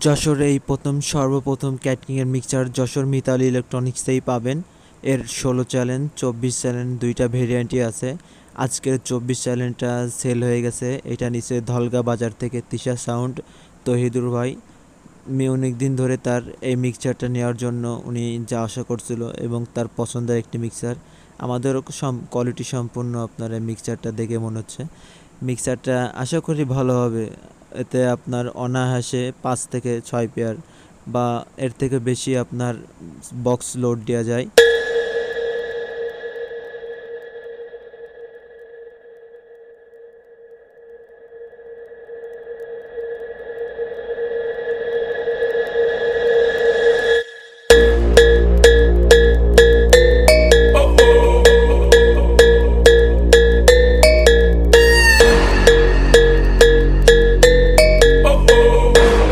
যশোরে এই সর্বপ্রথম ক্যাটরিংয়ের মিক্সচার যশোর মিতালি ইলেকট্রনিক্সেই পাবেন। এর 16 চ্যালেঞ্জ 24 চ্যালেঞ্জ দুইটা ভেরিয়েন্টই আছে। আজকের 24 চ্যালেঞ্জটা সেল হয়ে গেছে। এটা নিচে ধলগা বাজার থেকে তিশা সাউন্ড তহিদুর ভাই। অনেক দিন ধরে তার এই মিক্সচারটা নেওয়ার জন্য উনি যা আশা করছিল এবং তার পছন্দের একটি মিক্সচার। আমাদেরও কোয়ালিটি সম্পূর্ণ আপনার এই মিক্সচারটা দেখে মনে হচ্ছে মিক্সারটা আশা করি ভালো হবে। এতে আপনার অনায়াসে 5 থেকে 6 পেয়ার বা এর থেকে বেশি আপনার বক্স লোড দেওয়া যায়।